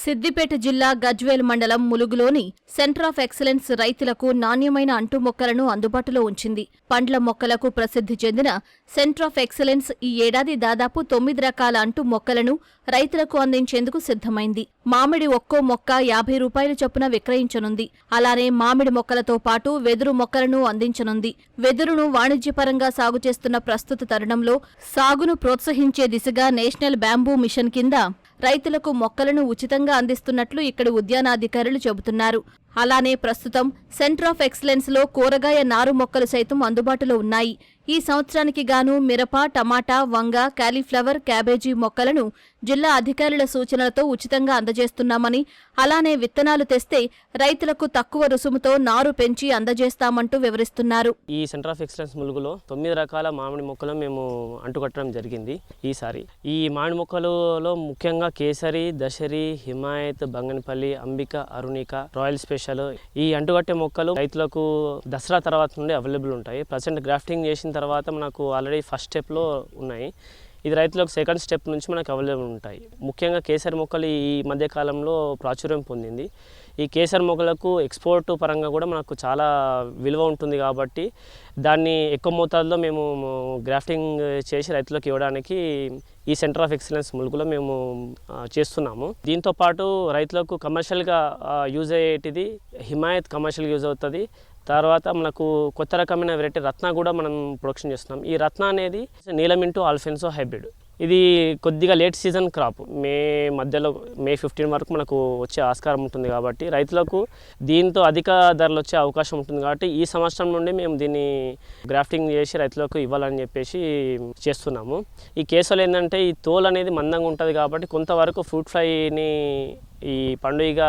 సిద్దిపేట జిల్లా గజ్వేల్ మండలం ములుగులోని centre of excellence రైతులకు నాణ్యమైన అంటు మొక్కలను అందుబాటులో ఉంచింది. పండ్ల మొక్కలకు ప్రసిద్ధి చెందిన సెంటర్ ఆఫ్ ఎక్సలెన్స్ ఈ ఏడాది దాదాపు 9 రకాల అంటు మొక్కలను రైతులకు అందించేందుకు సిద్ధమైంది. మామిడి ఒక్కో మొక్క 50 రూపాయల చొప్పున విక్రయించనుంది. అలానే మామిడి మొక్కలతో పాటు వెదురు మొక్కలను అందించనుంది. వెదురును వాణిజ్యపరంగా సాగు చేస్తున్న ప్రస్తుత తరుణంలో సాగును ప్రోత్సహించే దిశగా నేషనల్ బ్యాంబూ మిషన్ కింద రైతులకు మొక్కలను ఉచితంగా అందిస్తున్నట్లు ఇక్కడి ఉద్యానాధికారులు చెబుతున్నారు. అలానే ప్రస్తుతం సెంటర్ ఆఫ్ ఎక్సలెన్స్ లో కూరగాయ నారు మొక్కలు సైతం అందుబాటులో ఉన్నాయి. ఈ సంవత్సరానికి గాను మిరప, టమాటా, వంగ, కాలీఫ్లవర్, క్యాబేజీ మొక్కలను జిల్లా అధికారుల సూచనలతో ఉచితంగా అందజేస్తున్నామని, అలానే విత్తనాలు తెస్తే రైతులకు తక్కువ రుసుముతో నారు పెంచి అందజేస్తామంటూ వివరిస్తున్నారు. ఈ సెంటర్ ఆఫ్ ఎక్సలెన్స్ ములుగులో 9 రకాల మామిడి మొక్కలు మేము అంటుకట్టడం జరిగింది. ఈసారి ఈ మామిడి మొక్కలలో ముఖ్యంగా కేసరి, దశరి, హిమాయత్, బంగనపల్లి, అంబిక, అరుణిక, రాయల్ స్పెషల్ ఈ అంటుకట్టే మొక్కలు రైతులకు దసరా తర్వాత నుండి అవైలబుల్ ఉంటాయి. ప్రజెంట్ గ్రాఫ్టింగ్ చేసిన తర్వాత మనకు ఆల్రెడీ ఫస్ట్ స్టెప్లో ఉన్నాయి. ఇది రైతులకు సెకండ్ స్టెప్ నుంచి మనకు అవైలబుల్ ఉంటాయి. ముఖ్యంగా కేసరి మొక్కలు ఈ మధ్య కాలంలో ప్రాచుర్యం పొందింది. ఈ కేసరి మొక్కలకు ఎక్స్పోర్ట్ పరంగా కూడా మనకు చాలా విలువ ఉంటుంది కాబట్టి దాన్ని ఎక్కువ మోతాదులో మేము గ్రాఫ్టింగ్ చేసి రైతులకు ఇవ్వడానికి ఈ సెంటర్ ఆఫ్ ఎక్సలెన్స్ ములుగులో మేము చేస్తున్నాము. దీంతోపాటు రైతులకు కమర్షియల్గా యూజ్ అయ్యేటిది హిమాయత్ కమర్షియల్ యూజ్ అవుతుంది. తర్వాత మనకు కొత్త రకమైన వెరైటీ రత్న కూడా మనం ప్రొడక్షన్ చేస్తున్నాం. ఈ రత్న అనేది నీలమింటు ఆల్ఫెన్సో హైబ్రిడ్. ఇది కొద్దిగా లేట్ సీజన్ క్రాప్. మే 15 వరకు మనకు వచ్చే ఆస్కారం ఉంటుంది కాబట్టి రైతులకు దీంతో అధిక ధరలు వచ్చే అవకాశం ఉంటుంది కాబట్టి ఈ సంవత్సరం నుండి మేము దీన్ని గ్రాఫ్టింగ్ చేసి రైతులకు ఇవ్వాలని చెప్పేసి చేస్తున్నాము. ఈ కేసులో ఏంటంటే ఈ తోలు అనేది మందంగా ఉంటుంది కాబట్టి కొంతవరకు ఫ్రూట్ ఫ్లైని ఈ పండుగ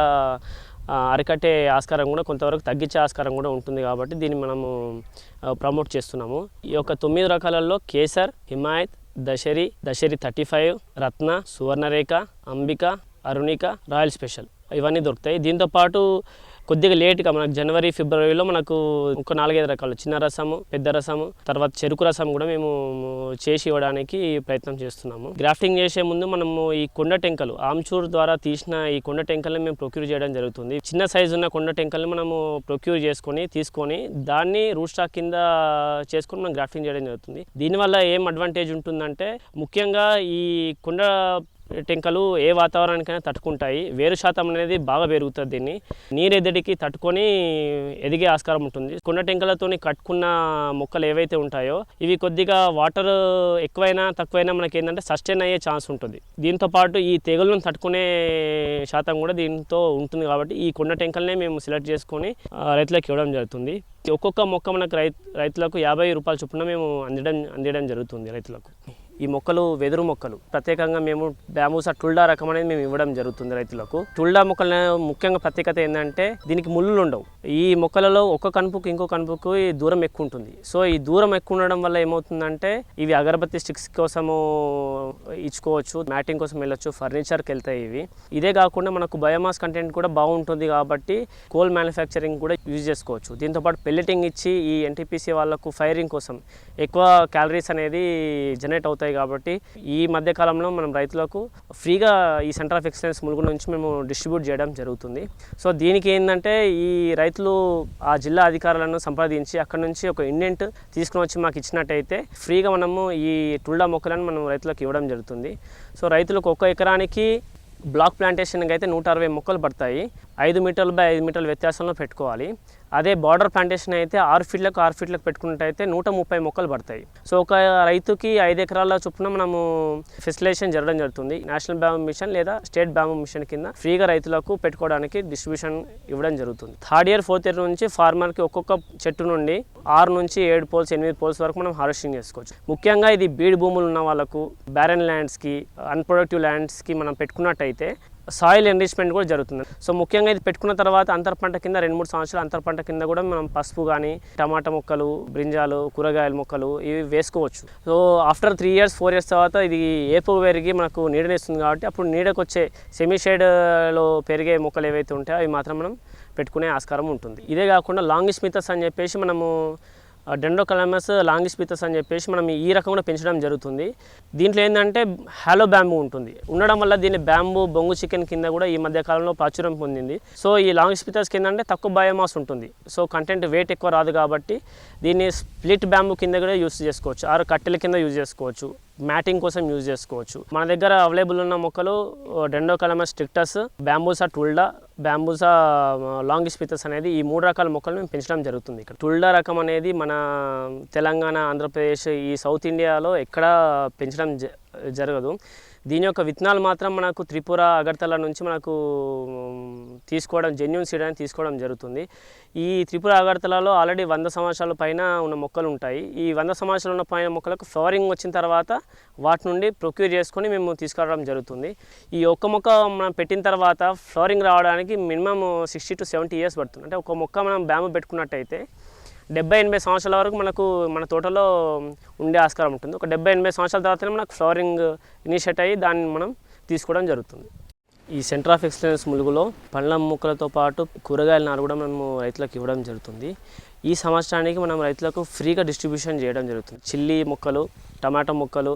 అరికట్టే ఆస్కారం కూడా కొంతవరకు తగ్గించే ఆస్కారం కూడా ఉంటుంది కాబట్టి దీన్ని మనము ప్రమోట్ చేస్తున్నాము. ఈ యొక్క 9 రకాలలో కేసర్, హిమాయత్, దశరి 35, రత్న, సువర్ణరేఖ, అంబిక, అరుణిక, రాయల్ స్పెషల్ ఇవన్నీ దొరుకుతాయి. దీంతోపాటు కొద్దిగా లేట్గా మనకు జనవరి, ఫిబ్రవరిలో మనకు ఒక 4-5 రకాలు చిన్న రసము, పెద్ద రసము, తర్వాత చెరుకు రసం కూడా మేము చేసి ఇవ్వడానికి ప్రయత్నం చేస్తున్నాము. గ్రాఫ్టింగ్ చేసే ముందు మనము ఈ కొండ టెంకలు ఆమ్చూర్ ద్వారా తీసిన ఈ కొండ టెంకల్ని మేము ప్రొక్యూర్ చేయడం జరుగుతుంది. చిన్న సైజు ఉన్న కొండ టెంకల్ని మనము ప్రొక్యూర్ తీసుకొని దాన్ని రూట్ స్టాక్ కింద చేసుకొని మనం గ్రాఫ్టింగ్ చేయడం జరుగుతుంది. దీనివల్ల ఏం అడ్వాంటేజ్ ఉంటుందంటే ముఖ్యంగా ఈ కొండ టెంకలు ఏ వాతావరణానికైనా తట్టుకుంటాయి. వేరు శాతం అనేది బాగా పెరుగుతుంది. దీన్ని నీరెద్దడికి తట్టుకొని ఎదిగే ఆస్కారం ఉంటుంది. కొండ టెంకలతో కట్టుకున్న మొక్కలు ఏవైతే ఉంటాయో ఇవి కొద్దిగా వాటర్ ఎక్కువైనా తక్కువైనా మనకి ఏంటంటే సస్టైన్ అయ్యే ఛాన్స్ ఉంటుంది. దీంతోపాటు ఈ తెగులను తట్టుకునే శాతం కూడా దీంతో ఉంటుంది కాబట్టి ఈ కొండ టెంకల్నే మేము సెలెక్ట్ చేసుకొని రైతులకు ఇవ్వడం జరుగుతుంది. ఒక్కొక్క మొక్క మనకు రైతులకు 50 రూపాయల చొప్పున మేము అందించడం జరుగుతుంది రైతులకు. ఈ మొక్కలు వెదురు మొక్కలు ప్రత్యేకంగా మేము బ్యాంబూసా టుల్డా రకం అనేది మేము ఇవ్వడం జరుగుతుంది రైతులకు. టుల్డా మొక్కల ముఖ్యంగా ప్రత్యేకత ఏంటంటే దీనికి ముళ్ళులు ఉండవు. ఈ మొక్కలలో ఒక కనుపుకు ఇంకో కనుపుకు దూరం ఎక్కువ ఉంటుంది. సో ఈ దూరం ఎక్కువ ఉండడం వల్ల ఏమవుతుందంటే ఇవి అగరబత్తి స్టిక్స్ కోసము ఇచ్చుకోవచ్చు, మ్యాటింగ్ కోసం వెళ్ళొచ్చు, ఫర్నిచర్కి వెళ్తాయి ఇవి. ఇదే కాకుండా మనకు బయోమాస్ కంటెంట్ కూడా బాగుంటుంది కాబట్టి కోల్ మ్యానుఫ్యాక్చరింగ్ కూడా యూజ్ చేసుకోవచ్చు. దీంతోపాటు పెల్లెటింగ్ ఇచ్చి ఈ ఎన్టీపీసీ వాళ్ళకు ఫైరింగ్ కోసం ఎక్కువ క్యాలరీస్ అనేది జనరేట్ అవుతాయి కాబట్టి ఈ మధ్య కాలంలో మనం రైతులకు ఫ్రీగా ఈ సెంటర్ ఆఫ్ ఎక్సలెన్స్ ములుగు నుంచి మేము డిస్ట్రిబ్యూట్ చేయడం జరుగుతుంది. సో దీనికి ఏంటంటే ఈ రైతులు ఆ జిల్లా అధికారులను సంప్రదించి అక్కడ నుంచి ఒక ఇండెంట్ తీసుకుని వచ్చి మాకు ఇచ్చినట్టయితే ఫ్రీగా మనము ఈ టుల్డా మొక్కలను మనం రైతులకు ఇవ్వడం జరుగుతుంది. సో రైతులకు 1 ఎకరానికి బ్లాక్ ప్లాంటేషన్కి అయితే 160 మొక్కలు పడతాయి. 5 మీటర్లు బై 5 మీటర్ల వ్యత్యాసంలో పెట్టుకోవాలి. అదే బార్డర్ ప్లాంటేషన్ అయితే 6 ఫీట్లకు 6 ఫీట్లకు పెట్టుకున్నట్టయితే 130 మొక్కలు పడతాయి. సో ఒక రైతుకి 5 ఎకరాల చొప్పున మనము ఫెసిలిటేషన్ జరగడం జరుగుతుంది. నేషనల్ బ్యాంబూ మిషన్ లేదా స్టేట్ బ్యాంబూ మిషన్ కింద ఫ్రీగా రైతులకు పెట్టుకోవడానికి డిస్ట్రిబ్యూషన్ ఇవ్వడం జరుగుతుంది. 3rd ఇయర్ 4th ఇయర్ నుంచి ఫార్మర్కి ఒక్కొక్క చెట్టు నుండి 6 నుంచి 7 పోల్స్ 8 పోల్స్ వరకు మనం హార్వెస్టింగ్ చేసుకోవచ్చు. ముఖ్యంగా ఇది బీడ్ భూములు ఉన్న వాళ్ళకు, బ్యారన్ ల్యాండ్స్కి, అన్ప్రొడక్టివ్ ల్యాండ్స్కి మనం పెట్టుకున్నట్టయితే సాయిల్ ఎన్రిచ్మెంట్ కూడా జరుగుతుంది. సో ముఖ్యంగా ఇది పెట్టుకున్న తర్వాత అంతర్ పంట కింద 2-3 సంవత్సరాలు అంతర్ పంట కింద కూడా మనం పసుపు కానీ, టమాటా మొక్కలు, బ్రింజాలు, కూరగాయల మొక్కలు ఇవి వేసుకోవచ్చు. సో ఆఫ్టర్ 3 ఇయర్స్ 4 ఇయర్స్ తర్వాత ఇది ఏపు పెరిగి మనకు నీడనిస్తుంది కాబట్టి అప్పుడు నీడకు వచ్చే సెమీ షేడ్లో పెరిగే మొక్కలు ఏవైతే ఉంటాయో అవి మాత్రం మనం పెట్టుకునే ఆస్కారం ఉంటుంది. ఇదే కాకుండా లాంగ్ స్మితస్ అని చెప్పేసి మనము డెండ్రోకలమస్ లాంగిస్పితస్ అని చెప్పేసి మనం ఈ రకం కూడా పెంచడం జరుగుతుంది. దీంట్లో ఏంటంటే హాలో బ్యాంబూ ఉంటుంది, ఉండడం వల్ల దీన్ని బ్యాంబూ బొంగు చికెన్ కింద కూడా ఈ మధ్య కాలంలో ప్రాచుర్యం పొందింది. సో ఈ లాంగిస్పితస్ కింద అంటే తక్కువ బయోమాస్ ఉంటుంది, సో కంటెంట్ వెయిట్ ఎక్కువ రాదు కాబట్టి దీన్ని స్ప్లిట్ బ్యాంబూ కింద కూడా యూస్ చేసుకోవచ్చు, ఆరు కట్టెల కింద యూజ్ చేసుకోవచ్చు, మ్యాటింగ్ కోసం యూజ్ చేసుకోవచ్చు. మన దగ్గర అవైలబుల్ ఉన్న మొక్కలు డెండ్రోకలమస్ స్ట్రిక్టస్, బ్యాంబూసా టుల్డా, బ్యాంబూసా లాంగిస్పితస్ అనేది ఈ 3 రకాల మొక్కలు మేము పెంచడం జరుగుతుంది. ఇక్కడ టుల్డా రకం అనేది మన తెలంగాణ, ఆంధ్రప్రదేశ్, ఈ సౌత్ ఇండియాలో ఎక్కడా పెంచడం జరగదు. దీని యొక్క విత్తనాలు మాత్రం మనకు త్రిపుర, అగర్తల నుంచి మనకు తీసుకోవడం, జెన్యూన్ సీడ్ అని తీసుకోవడం జరుగుతుంది. ఈ త్రిపుర, అగర్తలలో ఆల్రెడీ 100 సంవత్సరాల పైన ఉన్న మొక్కలు ఉంటాయి. ఈ 100 సంవత్సరాలు ఉన్న పైన మొక్కలకు ఫ్లవరింగ్ వచ్చిన తర్వాత వాటి నుండి ప్రొక్యూర్ చేసుకొని మేము తీసుకురావడం జరుగుతుంది. ఈ ఒక్క మొక్క మనం పెట్టిన తర్వాత ఫ్లవరింగ్ రావడానికి మినిమం 60 to 70 years పడుతుంది. అంటే ఒక మొక్క మనం బ్యాంబూ పెట్టుకున్నట్టయితే 70-80 సంవత్సరాల వరకు మనకు మన తోటలో ఉండే ఆస్కారం ఉంటుంది. ఒక 70-80 సంవత్సరాల తర్వాతనే మనకు ఫ్లవరింగ్ ఇనిషియేట్ అయ్యి దాన్ని మనం తీసుకోవడం జరుగుతుంది. ఈ సెంటర్ ఆఫ్ ఎక్సలెన్స్ ములుగులో పండ్ల మొక్కలతో పాటు కూరగాయల నారు కూడా మనము రైతులకు ఇవ్వడం జరుగుతుంది. ఈ సంవత్సరానికి మనం రైతులకు ఫ్రీగా డిస్ట్రిబ్యూషన్ చేయడం జరుగుతుంది. చిల్లీ మొక్కలు, టమాటో మొక్కలు,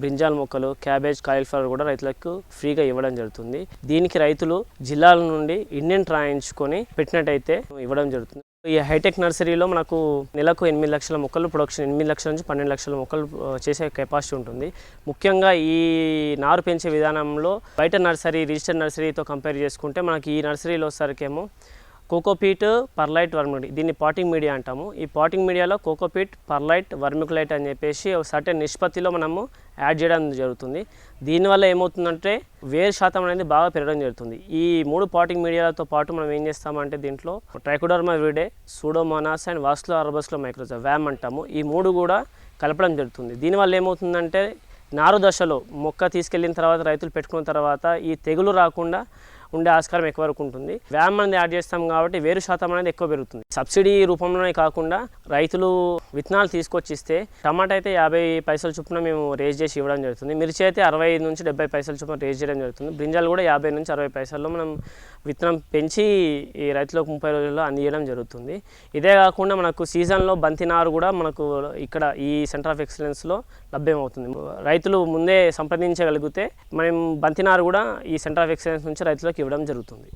బ్రింజాల్ మొక్కలు, క్యాబేజ్, కాలీఫ్లవర్ కూడా రైతులకు ఫ్రీగా ఇవ్వడం జరుగుతుంది. దీనికి రైతులు జిల్లాల నుండి ఇండియన్ రాయించుకొని పెట్టినట్టయితే ఇవ్వడం జరుగుతుంది. ఈ హైటెక్ నర్సరీలో మనకు నెలకు 8 లక్షల మొక్కలు ప్రొడక్షన్, 8 లక్షల నుంచి 12 లక్షల మొక్కలు చేసే కెపాసిటీ ఉంటుంది. ముఖ్యంగా ఈ నారు పెంచే విధానంలో బయట నర్సరీ, రిజిస్టర్ నర్సరీతో కంపేర్ చేసుకుంటే మనకి ఈ నర్సరీలో సరికేమో కోకోపీట్, పర్లైట్, వర్మికులైట్, దీన్ని పాటింగ్ మీడియా అంటాము. ఈ పాటింగ్ మీడియాలో కోకోపీట్, పర్లైట్, వర్మికులైట్ అని చెప్పేసి ఒక సర్టెన్ నిష్పత్తిలో మనము యాడ్ చేయడం జరుగుతుంది. దీనివల్ల ఏమవుతుందంటే వేరు శాతం అనేది బాగా పెరగడం జరుగుతుంది. ఈ 3 పాటింగ్ మీడియాలతో పాటు మనం ఏం చేస్తామంటే దీంట్లో ట్రైకోడర్మా విరిడే, సూడోమోనాస్ అండ్ వాస్కులో అర్బస్లో మైక్రోజా, వ్యామ్ అంటాము. ఈ 3 కూడా కలపడం జరుగుతుంది. దీనివల్ల ఏమవుతుందంటే నారు దశలో మొక్క తీసుకెళ్ళిన తర్వాత రైతులు పెట్టుకున్న తర్వాత ఈ తెగులు రాకుండా ఉండే ఆస్కారం ఎక్కువ వరకు ఉంటుంది. వ్యామ్ అనేది యాడ్ చేస్తాం కాబట్టి వేరు శాతం అనేది ఎక్కువ పెరుగుతుంది. సబ్సిడీ రూపంలోనే కాకుండా రైతులు విత్తనాలు తీసుకొచ్చి ఇస్తే టమాటా అయితే 50 పైసల చొప్పున మేము రేజ్ చేసి ఇవ్వడం జరుగుతుంది. మిర్చి అయితే 60 నుంచి 70 పైసల చొప్పున రేజ్ చేయడం జరుగుతుంది. బ్రింజాలు కూడా 50 నుంచి 60 పైసల్లో మనం విత్తనం పెంచి ఈ రైతులకు 30 రోజుల్లో అందియడం జరుగుతుంది. ఇదే కాకుండా మనకు సీజన్లో బంతి నారు కూడా మనకు ఇక్కడ ఈ సెంటర్ ఆఫ్ ఎక్సలెన్స్లో లభ్యమవుతుంది. రైతులు ముందే సంప్రదించగలిగితే మనం బంతి నారు కూడా ఈ సెంటర్ ఆఫ్ ఎక్సలెన్స్ నుంచి రైతులకు ఇవ్వడం జరుగుతుంది.